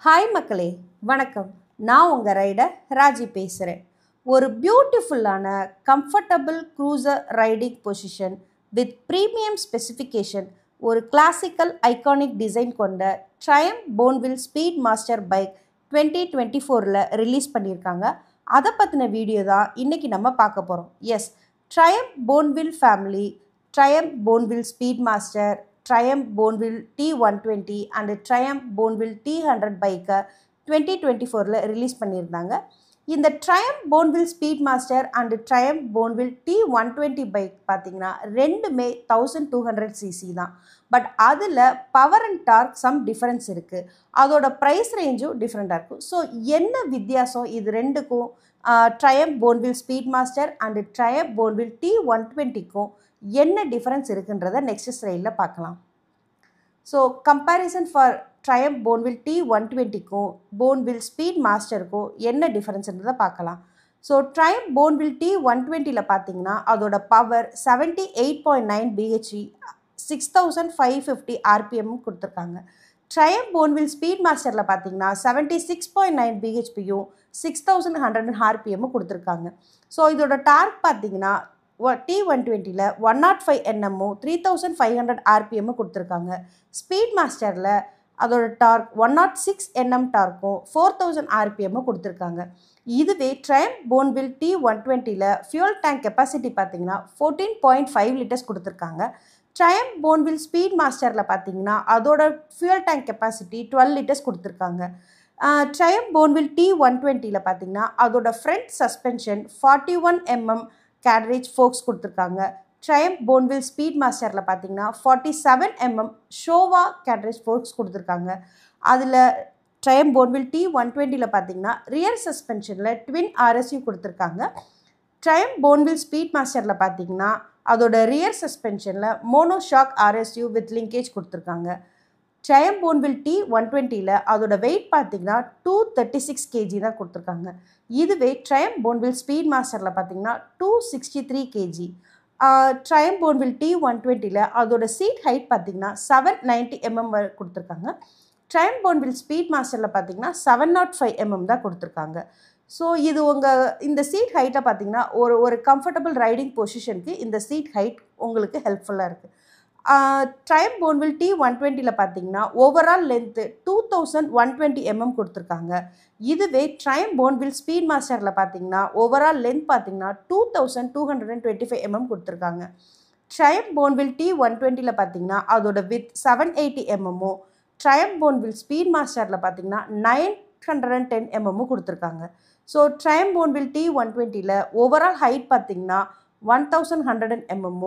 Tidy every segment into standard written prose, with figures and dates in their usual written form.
Hi மக்களே, வணக்கம். நான் உங்கள் ரைடர் ராஜி பேசுகிறேன். ஒரு பியூட்டிஃபுல்லான comfortable cruiser riding position with premium specification, ஒரு கிளாசிக்கல் ஐகானிக் டிசைன் கொண்ட Triumph Bonneville Speed Master bike 2024 release பண்ணியிருக்காங்க. அதை பற்றின வீடியோ தான் இன்றைக்கி நம்ம பார்க்க போகிறோம். Yes, Triumph Bonneville family, Triumph Bonneville Speed Master, Triumph Bonneville T120 and Triumph Bonneville T100 பைக்கை 2024 ரிலீஸ் பண்ணியிருந்தாங்க. இந்த Triumph Bonneville Speed Master and Triumph Bonneville T120 bike பார்த்திங்கன்னா ரெண்டுமே 1200cc தான். பட் அதில் power and dark some difference இருக்குது. அதோட price ரேஞ்சும் டிஃப்ரெண்ட்டாக இருக்கும். ஸோ என்ன வித்தியாசம் இது ரெண்டுக்கும், Triumph Bonneville Speed Master and Triumph Bonneville T120க்கும் என்ன டிஃப்ரென்ஸ் இருக்குன்றதை நெக்ஸ்ட் ஸ்லைடில் பார்க்கலாம். So comparison for Triumph Bonneville T120க்கும் போன்வில் ஸ்பீட் மாஸ்டருக்கும் என்ன டிஃப்ரென்ஸ்ன்றதை பார்க்கலாம். ஸோ ட்ரையம்ஃப் போன்வில் T120ல் பார்த்தீங்கன்னா அதோட பவர் 78.9 bhp 6550 rpm கொடுத்துருக்காங்க. ட்ரையம்ஃப் போன்வில் ஸ்பீட் மாஸ்டரில் பார்த்தீங்கன்னா 76.9 bhpயும் 6100 rpm கொடுத்துருக்காங்க. ஸோ இதோட டார்க் பார்த்தீங்கன்னா T120ல் 105 Nm 3500 rpm கொடுத்துருக்காங்க. ஸ்பீட் மாஸ்டரில் அதோட டார்க் 106 Nm டார்க்கும் 4000 rpm கொடுத்துருக்காங்க. இதுவே triumph Bonneville T120ல் fuel tank capacity பார்த்தீங்கன்னா 14.5 லிட்டர்ஸ் கொடுத்துருக்காங்க. ட்ரையம்ஃப் போன்வில் ஸ்பீட் மாஸ்டரில் பார்த்தீங்கன்னா அதோட ஃபியூல் டேங்க் கெப்பாசிட்டி 12 லிட்டர்ஸ் கொடுத்துருக்காங்க. ட்ரையம்ஃப் போன்வில் T120ல் பார்த்தீங்கன்னா அதோட ஃப்ரண்ட் சஸ்பென்ஷன் 41 mm கேட்ரேஜ் ஃபோக்ஸ் கொடுத்துருக்காங்க. ட்ரையம்ஃப் போன்வில் ஸ்பீட் மாஸ்டரில் பார்த்தீங்கன்னா 47 mm ஷோவா கேட்ரேஜ் ஃபோக்ஸ் கொடுத்துருக்காங்க. அதில் ட்ரையம்ஃப் போன்வில் T120ல் பார்த்தீங்கன்னா ரியர் சஸ்பென்ஷனில் ட்வின் RSU கொடுத்துருக்காங்க. ட்ரையம்ஃப் போன்வில் ஸ்பீட் மாஸ்டரில் பார்த்தீங்கன்னா அதோட ரியர் சஸ்பென்ஷனில் மோனோஷாக் RSU வித் லிங்கேஜ் கொடுத்துருக்காங்க. ட்ரையம்ஃப் போன்வில் T120ல் அதோட வெயிட் பார்த்தீங்கன்னா 236 kg தான் கொடுத்துருக்காங்க. இதுவே ட்ரையம்ஃப் போன்வில் ஸ்பீட் மாஸ்டரில் பார்த்தீங்கன்னா 263 kg. ட்ரையம்ஃப் போன்வில் T120ல் அதோட சீட் ஹைட் பார்த்தீங்கன்னா 790 mm கொடுத்துருக்காங்க. ட்ரையம்ஃப் போன்வில் ஸ்பீட் மாஸ்டரில் பார்த்தீங்கன்னா 705 mm தான் கொடுத்துருக்காங்க. ஸோ இது இந்த சீட் ஹைட்டை பார்த்தீங்கன்னா ஒரு கம்ஃபர்டபுள் ரைடிங் பொசிஷனுக்கு இந்த சீட் ஹைட் உங்களுக்கு ஹெல்ப்ஃபுல்லாக இருக்குது. ட்ரையம்ஃப் போன்வில் T120ல் பார்த்தீங்கன்னா ஓவரால் லென்த்து 2120 mm கொடுத்துருக்காங்க. இதுவே ட்ரையம்ஃப் போன்வில் ஸ்பீட் மாஸ்டரில் பார்த்தீங்கன்னா ஓவரால் லென்த் பார்த்தீங்கன்னா 2225 mm கொடுத்துருக்காங்க. ட்ரையம்ஃப் போன்வில் T120ல் பார்த்தீங்கன்னா அதோட width 780 mm, Triumph Bonneville Speed மாஸ்டரில் பார்த்தீங்கன்னா 910 mm கொடுத்துருக்காங்க. ஸோ ட்ரையம்ஃப் போன்வில் T120ல் ஓவரால் ஹைட் பார்த்தீங்கன்னா 1100 mm,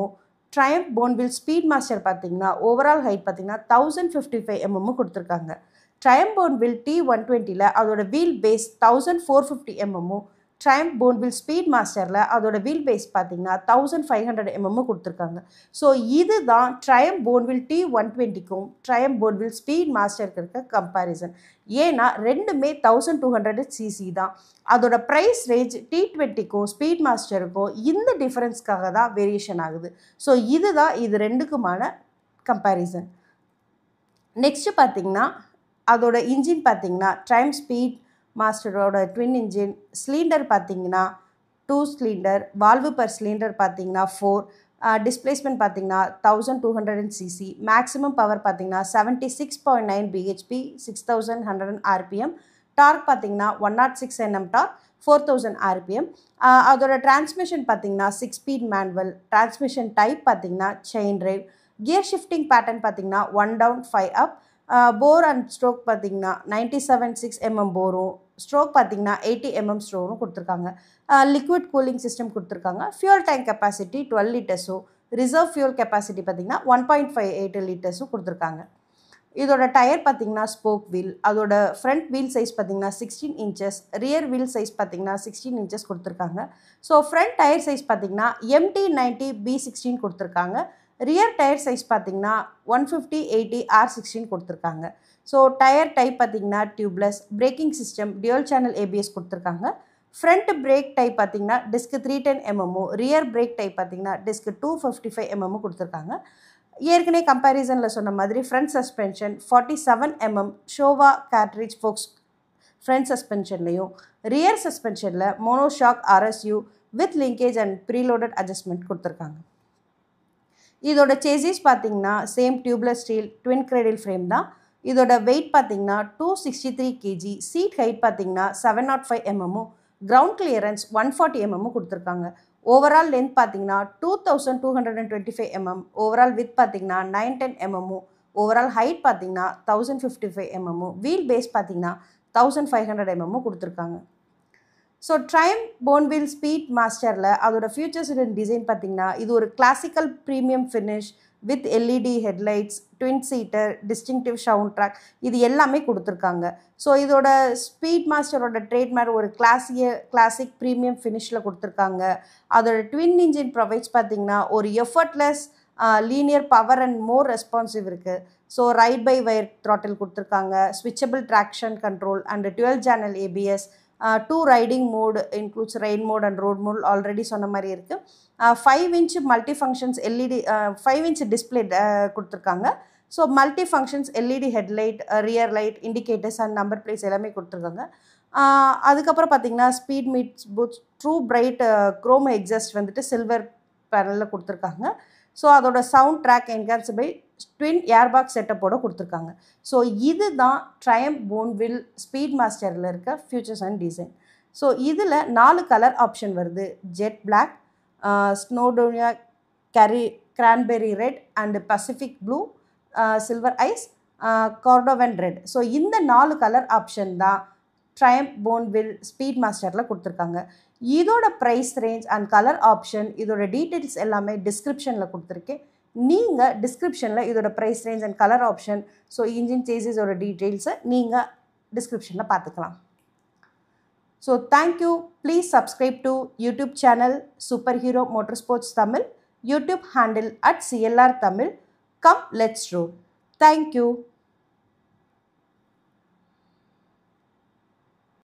Triumph Bonneville Speed Master பார்த்தீங்கன்னா ஓவரால் ஹைட் பார்த்தீங்கன்னா 1055 mm கொடுத்துருக்காங்க. ட்ரையம்ஃப் போன்வில் T120ல் அதோட wheelbase 1450 mm, Triumph Bonneville Speed மாஸ்டரில் அதோட வீல் பேஸ் பார்த்தீங்கன்னா 1500 mm கொடுத்துருக்காங்க. ஸோ இதுதான் ட்ரையம்ஃப் போன்வில் T120க்கும் ட்ரையம்ஃப் போன்வில் ஸ்பீட் மாஸ்டருக்கு இருக்க கம்பேரிசன். ஏன்னா ரெண்டுமே 1200cc தான். அதோட ப்ரைஸ் ரேஞ்ச் T20க்கும் ஸ்பீட் மாஸ்டருக்கும் இந்த டிஃப்ரென்ஸ்க்காக தான் வேரியேஷன் ஆகுது. ஸோ இதுதான் இது ரெண்டுக்குமான கம்பேரிசன். நெக்ஸ்ட்டு பார்த்திங்கன்னா அதோட இன்ஜின் பார்த்திங்கன்னா ட்ரையம்ஃப் ஸ்பீட் மாஸ்டரோட ட்வின் இன்ஜின், சிலிண்டர் பார்த்தீங்கன்னா 2 சிலிண்டர், வால்வு பர் சிலிண்டர் பார்த்தீங்கன்னா 4, டிஸ்பிளேஸ்மெண்ட் பார்த்தீங்கன்னா 1200cc, மேக்ஸிமம் பவர் பார்த்தீங்கன்னா 76.9 bhp 6100 rpm, டார்க் பார்த்தீங்கன்னா 106 Nm டார்க் 4000 rpm. அதோட டிரான்ஸ்மிஷன் பார்த்தீங்கன்னா 6 ஸ்பீட் மேனுவல், டிரான்ஸ்மிஷன் டைப் பார்த்தீங்கன்னா chain drive, gear shifting pattern பார்த்தீங்கன்னா 1 down 5 up, bore and stroke பார்த்தீங்கன்னா 97.6 mm போரும், ஸ்ட்ரோக் பார்த்தீங்கன்னா 80 mm ஸ்ட்ரோக்கும் கொடுத்துருக்காங்க. லிக்விட் கூலிங் சிஸ்டம் கொடுத்துருக்காங்க. ஃபியூல் டேங்க் கெப்பாசிட்டி 12 லிட்டர்ஸும், ரிசர்வ் ஃபியூல் கெப்பாசிட்டி பார்த்தீங்கன்னா 1.58 லிட்டர்ஸும் கொடுத்துருக்காங்க. இதோட டயர் பார்த்தீங்கன்னா ஸ்போக் வீல், அதோட ஃப்ரண்ட் வீல் சைஸ் பார்த்தீங்கன்னா 16 inches, ரியர் வீல் சைஸ் பார்த்தீங்கன்னா 16 inches கொடுத்துருக்காங்க. ஸோ ஃப்ரண்ட் டயர் சைஸ் பார்த்தீங்கன்னா MT90B16 கொடுத்துருக்காங்க. ரியர் டயர் சைஸ் பார்த்தீங்கன்னா 150/80 R16 கொடுத்துருக்காங்க. ஸோ டயர் டைப் பார்த்தீங்கன்னா tubeless, braking system dual channel ABS கொடுத்துருக்காங்க. ஃப்ரண்ட் பிரேக் டைப் பார்த்தீங்கன்னா disc 310 mm, rear brake type பார்த்தீங்கன்னா டிஸ்க் 255 mm கொடுத்துருக்காங்க. ஏற்கனவே கம்பேரிசனில் சொன்ன மாதிரி front suspension 47 mm Showa cartridge forks front சஸ்பென்ஷன்லையும் ரியர் சஸ்பென்ஷனில் monoshock RSU with linkage and preloaded adjustment கொடுத்துருக்காங்க. இதோட சேசிஸ் பார்த்தீங்கன்னா same tubeless steel twin cradle frame தான். இதோட வெயிட் பார்த்தீங்கன்னா 263 kg, சீட் ஹைட் பார்த்தீங்கன்னா 705 mm, கிரவுண்ட் கிளியரன்ஸ் 140 mm கொடுத்துருக்காங்க. ஓவரால் லென்த் பார்த்தீங்கன்னா 2225 mm, ஓவரால் வித் பார்த்தீங்கன்னா 910 mm, ஓவரால் ஹைட் பார்த்தீங்கன்னா 1055 mm, வீல் பேஸ் பார்த்தீங்கன்னா 1500 mm கொடுத்துருக்காங்க. ஸோ ட்ரையம்ஃப் போன்வில் ஸ்பீட் மாஸ்டரில் அதோட ஃபியூச்சர்ஸ் அண்ட் டிசைன் பார்த்தீங்கன்னா இது ஒரு classical premium finish with LED headlights, twin seater, distinctive sound track, இது எல்லாமே கொடுத்துருக்காங்க. ஸோ இதோட ஸ்பீட் மாஸ்டரோட ட்ரேட்மார்க் ஒரு கிளாசிக் ப்ரீமியம் ஃபினிஷில் கொடுத்துருக்காங்க. அதோட ட்வின் இன்ஜின் ப்ரொவைட்ஸ் பார்த்தீங்கன்னா ஒரு effortless linear power and more responsive இருக்குது. So ride by wire throttle கொடுத்துருக்காங்க, switchable traction control and 12 channel ABS, 2 riding mode includes rain mode and road mode already சொன்ன மாதிரி இருக்குது. 5 inch multi functions LED 5 inch display கொடுத்துருக்காங்க. So multi functions LED headlight, rear light, indicators and number plates எல்லாமே கொடுத்துருக்காங்க. அதுக்கப்புறம் பார்த்தீங்கன்னா speed meets boots true bright chrome exhaust வந்துட்டு silver பேனலில் கொடுத்துருக்காங்க. ஸோ அதோட sound track enhance by twin airbag செட்டப்போடு கொடுத்துருக்காங்க. ஸோ இது தான் ட்ரையம்ஃப் போன்வில் ஸ்பீட் மாஸ்டரில் இருக்க ஃபியூச்சர்ஸ் அண்ட் டிசைன். ஸோ இதில் 4 கலர் ஆப்ஷன் வருது. Jet black, Snowdonia cranberry red and Pacific blue, silver ice, Cordovan red. So இந்த 4 கலர் ஆப்ஷன் தான் Triumph Bonneville Speed மாஸ்டரில் கொடுத்துருக்காங்க. இதோட price range and colour option இதோட details எல்லாமே டிஸ்கிரிப்ஷனில் கொடுத்துருக்கேன். நீங்கள் டிஸ்கிரிப்ஷனில் இதோட price range and colour option, so engine சேசிஸோட டீட்டெயில்ஸை நீங்கள் டிஸ்கிரிப்ஷனில் பார்த்துக்கலாம். So thank you. Please subscribe to YouTube channel super hero motor sports Tamil, YouTube handle @CLR Tamil. Come, let's roll. Thank you.